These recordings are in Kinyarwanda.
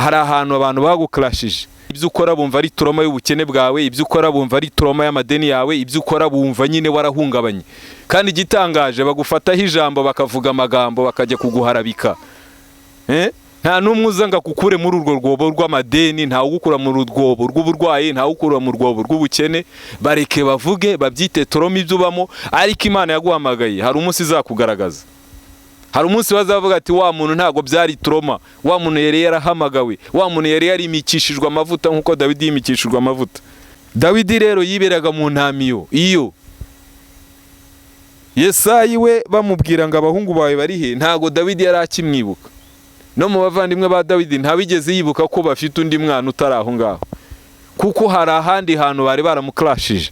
hari ahantu abantu bagukrashije. Ibyo ukora bumva ari trauma y'ubukene bwawe, ibyo ukora bumva ari trauma y'amadeni yawe, ibyo ukora bumva nyine warahungabanye. Kandi igitangaje bagufataho ijambo bakavuga amagambo bakajya kuguharabika. Nta numwe uzanga kukure muri urwo rwobo rw'amadeni, nta ugukura mu rwobo rw'uburwayi, nta ugukura mu rwobo rw'ubukene. Bareke bavuge babyite trauma ibyo ubamo, ariko Imana yaguhamagaye hari umunsi izakugaragaza. Hari umunsi bazavuga ati wa muntu ntago byari trauma, wa muntu yari yarahamagawe, wa muntu yari yarimikishijwe amavuta nkuko Dawidi yimikishijwe amavuta. Dawidi rero yiberaga mu ntamiyo iyo Yesayi we bamubwira ngo abahungu bawe bari he, ntago Dawidi yari akimwibuka. No mu bavandimwe ba Dawidi ntabigeze yibuka ko bafite undi mwana utaraho ngaho, kuko hari ahandi hantu bari baramukrashije,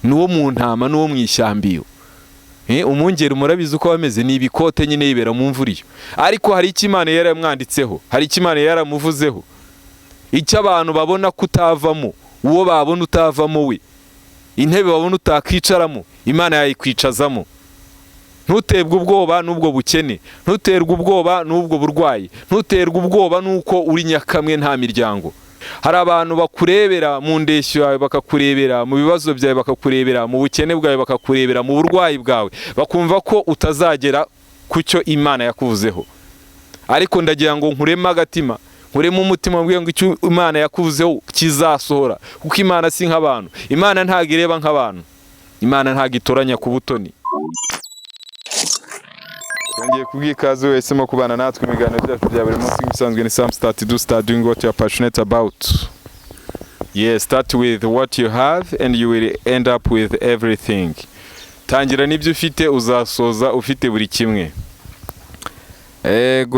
nuwo mu ntama nuwo mu ishyambiyo. Umwungeri murabizi uko bameze, ni ibikote nyine yibera mu mvuriyo. Ariko hari icyo Imana yaramwanditseho, hari icyo Imana yaramuvuzeho, icyo abantu babona kutavamo, uwo babona utavamo we, intebe babona utakicaramo, Imana yayikwicazamo. Ntuterwe ubwoba n'ubwo bukene, ntuterwe ubwoba n'ubwo burwayi, ntuterwe ubwoba nuko uri nyakamwe nta miryango. Hari abantu bakurebera mu ndeshyo yawe, bakakurebera mu bibazo byawe, bakakurebera mu bukene bwawe, bakakurebera mu burwayi bwawe, bakumva ko utazagera ku cyo Imana yakuvuzeho. Ariko ndagira ngo nkureme agatima, nkureme umutima mbwiye ngo icyo Imana yakuvuzeho kizasohora, kuko Imana si nk'abantu. Imana ntago ireba nk'abantu, Imana ntago itoranya ku butoni. Ngiye kubwikaze wese mo kubana natwe imiganiro byacu bya buri munsi bisanzwe ni start doing what you are passionate about. Yes, start with what you have and you will end up with everything. Tangira nibyo ufite uzasoza ufite buri kimwe.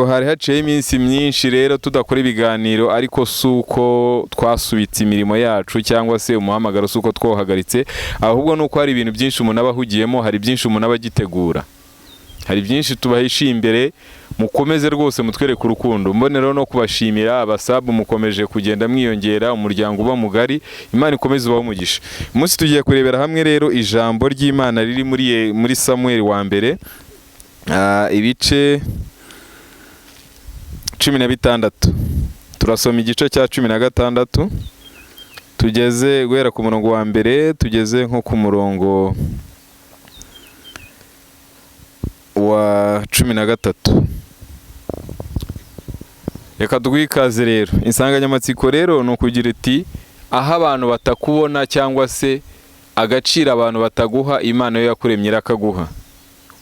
Hari haciye iminsi myinshi rero tudakora ibiganiro, ariko suko twasubitse imirimo yacu cyangwa se umuhamagaro suko twohagaritse, ahubwo nuko hari ibintu byinshi umuntu abahugiyemo, hari byinshi umuntu abagitegura. Hari byinshi tubahishiye imbere, mukomeze rwose mutwereke urukundo. Mbonero no kubashimira abasabu mukomeje kugenda mwiyongera, umuryango uba mugari, Imana ikomeze ubaho umugisha. Umunsi tugiye kurebera hamwe rero ijambo ry'Imana riri muri Samuel wa mbere, ibice 16. Turasoma igice cya 16, tugeze guhera ku murongo wa mbere, tugeze nko ku murongo wa 13. Reka twikaze rero. Insanganyamatsiko rero no kugira iti aho abantu batakubona cyangwa se agaciro abantu bataguha, Imana yo yakuremye irakaguha.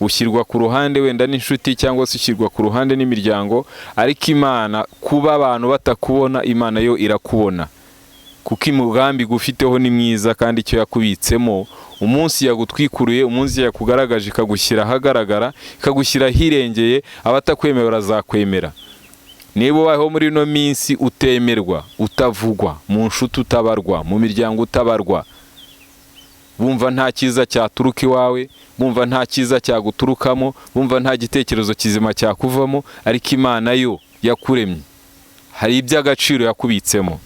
Ushyirwa ku ruhande wenda n'inshuti cyangwa se ushyirwa ku ruhande n'imiryango, ariko Imana kuba abantu batakubona, Imana yo irakubona, kuko umugambi gufiteho ni mwiza kandi icyo yakubitsemo umunsi yagutwikuruye, umunsi yakugaragaje ikagushyira ahagaragara, ikagushyira hirengeye, abatakwemera barazakwemera. Niba waho muri no minsi utemerwa, utavugwa, mu nshuti utabarwa, mu miryango utabarwa, bumva nta cyiza cyaturuka iwawe, bumva nta cyiza cyaguturukamo, bumva nta gitekerezo kizima cyakuvamo, ariko Imana yo yakuremye hari iby'agaciro yakubitsemo.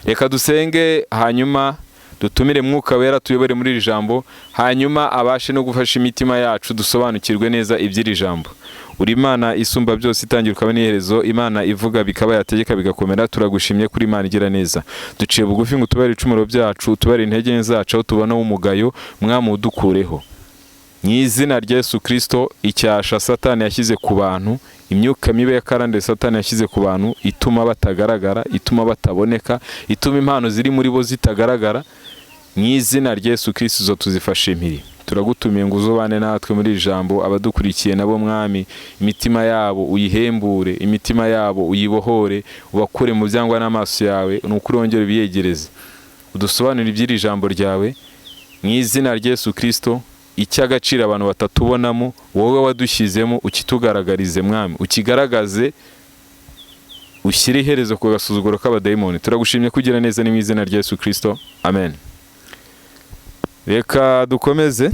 Reka dusenge, hanyuma dutumire Mwuka Wera tuyobore muri iri jambo, hanyuma abashe no gufasha imitima yacu dusobanukirwe neza iby'iri jambo. Uri Imana isumba byose, itangira ukaba n'iherezo, Imana ivuga bikaba, yategeka bigakomera. Turagushimye kuri Imana igira neza. Duciye bugufi ngo tubare icumuro byacu, tubare intege zacu, tubona umugayo, Mwami udukureho. Mu izina rya Yesu Kristo, icyasha Satani yashyize ku bantu, imyuka mibi ya karande Satani yashyize ku bantu, ituma batagaragara, ituma bataboneka, ituma impano ziri muri bo zitagaragara, mu izina rya Yesu Kristo zo tuzifashe impiri. Turagutumiye ngo uzobane natwe muri ijambo, abadukurikiye nabo Mwami, imitima yabo uyihembure, imitima yabo uyibohore, ubakure mu byangwa n'amaso yawe, n'ukuri wongere biyegereze. Udusobanurire iby'iri jambo ryawe, mu izina rya Yesu Kristo. Icy'agaciro abantu batatubonamo, wowe wadushyizemo, ukitugaragarize Mwami, ukigaragaze, ushyire iherezo ku gasuzuguro k'abadayimoni. Turagushimye kugira neza ni mu izina rya Yesu Kristo, amen. Reka dukomeze.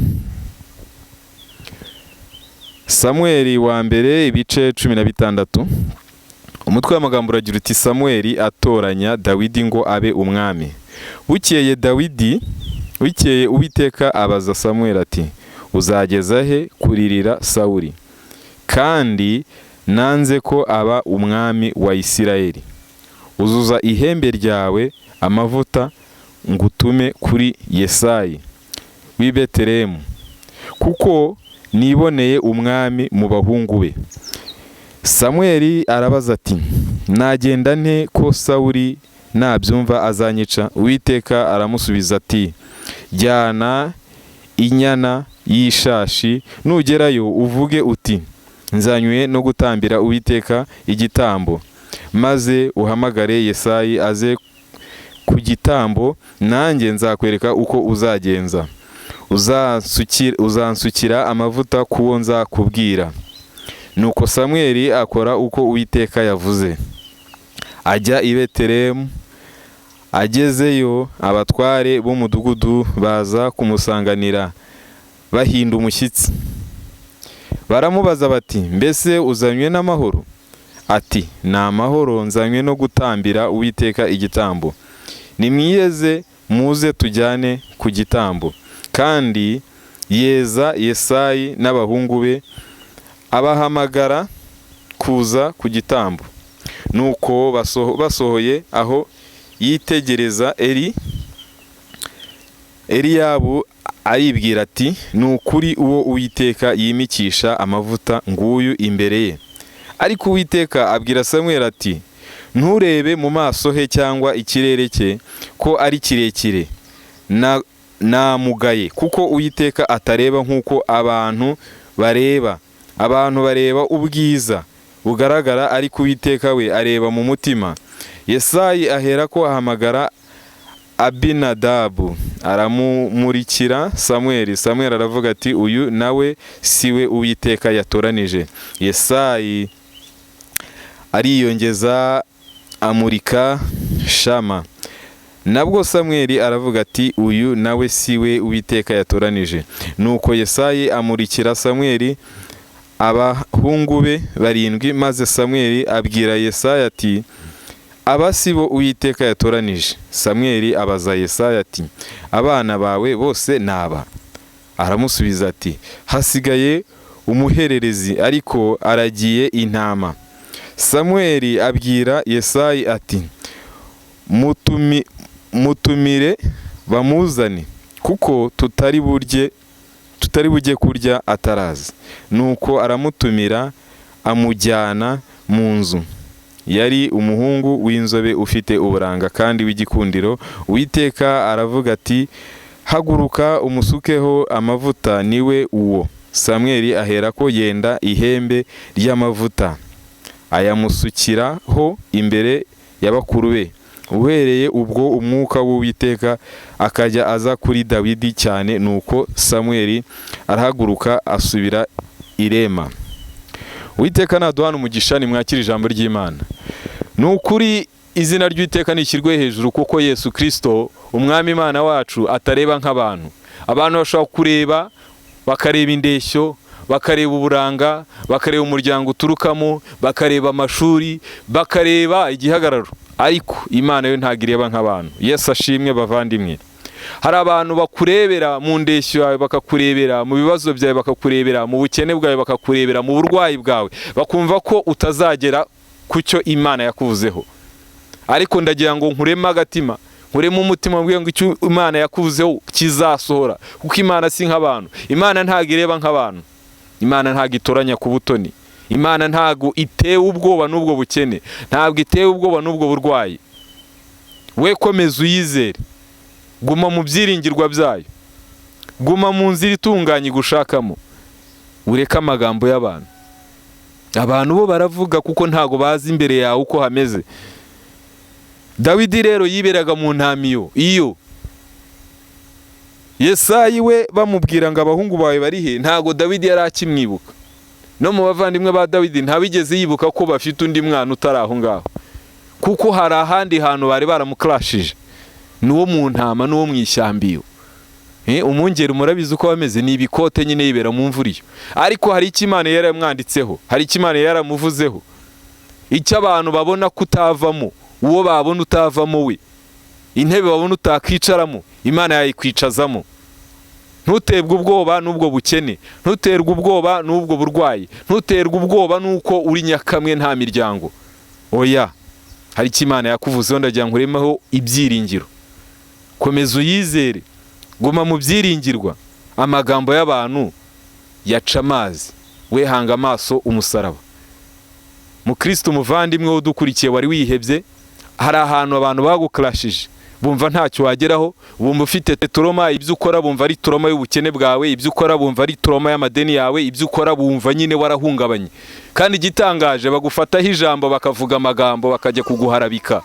Samuel wa mbere, ibice 16. Umutwe w'amagambo uragira uti Samuel atoranya Dawidi ngo abe umwami. Bukeye Uwiteka abaza Samuel ati, uzageza he kuririra Sawuli, kandi nanze ko aba umwami wa Isirayeli? uzuza ihembe ryawe amavuta ngutume kuri Yesayi w'i Betelehemu, kuko niboneye umwami mu bahungu be. Samweli arabaza ati, nagenda nte ko Sawuli nabyumva azanyica? Uwiteka aramusubiza ati, jyana inyana y'ishashi, nugerayo uvuge uti, nzanywe no gutambira Uwiteka igitambo, maze uhamagare Yesayi aze ku gitambo, nanjye nzakwereka uko uzagenza. Uzansukira amavuta kuwo nzakubwira. Nuko Samweli akora uko Uwiteka yavuze, ajya i Betelehemu. Agezeyo, abatware b'umudugudu baza kumusanganira bahinda umushyitsi. Baramubaza bati, mbese uzanywe n'amahoro? Ati, ni amahoro, nzanywe no gutambira Uwiteka igitambo. Nimwiyeze muze tujyane ku gitambo. Kandi yeza Yesayi n'abahungu be, abahamagara kuza ku gitambo. Nuko basohoye aho yitegereza Eliyabu aribwira ati, ni ukuri uwo Uwiteka yimikisha amavuta nguyu imbere ye. Ariko Uwiteka abwira Samweli ati, nturebe mu maso he cyangwa ikirere cye ko ari kirekire, namugaye, kuko Uwiteka atareba nk'uko abantu bareba. Abantu bareba ubwiza bugaragara, ariko Uwiteka we areba mu mutima. Yesayi aherako ahamagara Abinadabu aramumurikira Samweli. Samweli aravuga ati, uyu nawe siwe Uwiteka yatoranije. Yesayi ariyongeza amurika Shama. Nabwo Samweli aravuga ati, uyu nawe siwe Uwiteka yatoranije. Nuko Yesayi amurikira Samweli abahungu be 7, maze Samweli abwira Yesayi ati, aba sibo Uwiteka yatoranije. Samweli abaza Yesayi ati, abana bawe bose naba? Aramusubiza ati, hasigaye umuhererezi, ariko aragiye intama. Samweli abwira Yesayi ati, mutumire bamuzane, kuko tutari bujye kurya ataraza. Nuko aramutumira, amujyana mu nzu. Yari umuhungu w'inzobe ufite uburanga kandi w'igikundiro. Uwiteka aravuga ati, haguruka umusukeho amavuta, niwe uwo. Samweli aherako yenda ihembe ry'amavuta, ayamusukiraho imbere y'abakuru be. Uhereye ubwo umwuka w'Uwiteka akajya aza kuri Dawidi cyane. Nuko Samweli arahaguruka asubira i Rema. Uwiteka naduhana umugisha, nimwakire ijambo ry'Imana. Ni ukuri izina ry'Uwiteka nishyirwe hejuru, kuko Yesu Kristo umwami Imana wacu atareba nk'abantu. Abantu bashobora kureba, bakareba indeshyo, bakareba uburanga, bakareba umuryango uturukamo, bakareba amashuri, bakareba igihagararo, ariko Imana yo ntabwo ireba nk'abantu. Yesu ashimwe bavandimwe. Hari abantu bakurebera mu ndeshyo yawe, bakakurebera mu bibazo byawe, bakakurebera mu bukene bwawe, bakakurebera mu burwayi bwawe, bakumva ko utazagera ku cyo Imana yakuvuzeho. Ariko ndagira ngo nkuremo agatima, nkuremo umutima mbwiye ngo icyo Imana yakuvuzeho kizasohora, kuko Imana si nk'abantu. Imana ntabwo ireba nk'abantu. Imana ntabwo itoranya ku butoni. Imana ntabwo itewe ubwoba n'ubwo bukene, ntabwo itewe ubwoba n'ubwo burwayi. We komeza uyizere, guma mu byiringirwa byayo, guma mu nzira itunganye igushakamo, ureke amagambo y'abantu. Abantu bo baravuga kuko ntago bazi imbere yawe uko hameze. Dawidi rero yiberaga mu ntamiyo iyo. Yesayi we bamubwira ngo abahungu bawe bari he, ntago Dawidi yari akimwibuka. No mu bavandimwe ba Dawidi ntabigeze yibuka ko bafite undi mwana utari aho ngaho, kuko hari ahandi hantu bari baramuklashije. Nuwo mu ntama, nuwo mu ishyambiyo. Umwungeri murabizi uko bameze, ni ibikote nyine yibera mu mvuriyo. Ariko hari icyo Imana yaramwanditseho, hari icyo Imana yaramuvuzeho. Icyo abantu babona kutavamo, uwo babona utavamo we. Intebe babona utakicaramo, Imana yayikwicazamo. Ntuterwe ubwoba n'ubwo bukene, ntuterwe ubwoba n'ubwo burwayi, ntuterwe ubwoba n'uko uri nyakamwe nta miryango. Oya, hari icyo Imana yakuvuzeho, ndagira ngo uremeho ibyiringiro. Komeza uyizere, guma mu byiringirwa. Amagambo y'abantu yaca amazi, we hanga amaso umusaraba. Mukristo muvandimwe udukurikiye wari wihebye, hari ahantu abantu bagukrashije bumva ntacyo wageraho, bumva ufite turoma, ibyo ukora bumva ari turoma y'ubukene bwawe, ibyo ukora bumva ari turoma y'amadeni yawe, ibyo ukora bumva nyine warahungabanye. Kandi igitangaje bagufataho ijambo bakavuga amagambo bakajya kuguharabika.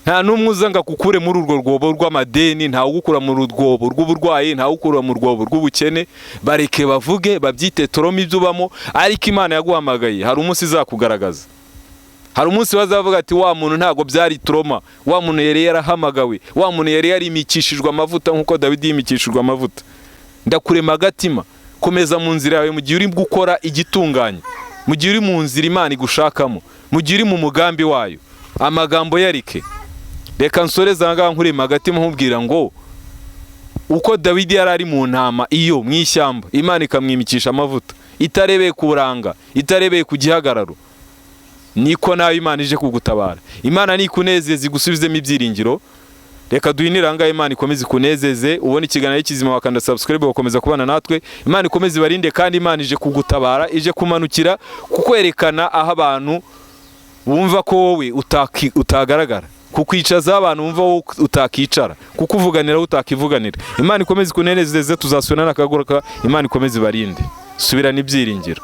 Nta n'umwe uza ngo akukure muri urwo rwobo rw'amadeni, nta ugukura mu rwobo rw'uburwayi, nta ugukura mu rwobo rw'ubukene. Bareke bavuge, babyite turoma ibyo ubamo, ariko Imana yaguhamagaye hari umunsi izakugaragaza. Hari umunsi bazavuga ati wa muntu ntago byari turoma, wa muntu yari yarahamagawe, wa muntu yari yarimikishijwe amavuta nk'uko Dawidi yimikishijwe amavuta. Ndakurema agatima, komeza mu nzira yawe mu gihe uri gukora igitunganye, mu gihe uri mu nzira Imana igushakamo, mu gihe uri mu mugambi wayo. Amagambo yarike. Reka nsoreza ngaha nkurema agatima nkubwira ngo uko Dawidi yari ari mu ntama iyo mu ishyamba, Imana ikamwimikisha amavuta, itarebeye ku buranga, itarebeye ku gihagararo, niko nawe Imana ije kugutabara. Imana nikunezeze igusubizemo ibyiringiro. Reka duhinira ngaha, Imana ikomeze kunezeze, ubone ikiganiro kizima, wakanda subscribe ukomeza kubana natwe. Imana ikomeze barinde, kandi Imana ije kugutabara, ije kumanukira kukwerekana aho abantu bumva ko wowe utagaragara, kukwicaza abantu bumva wowe utakicara, kukuvuganira utakivuganira. Imana ikomeze kunezeze, tuzasubirana akagaruka. Imana ikomeze barinde, subirana ibyiringiro.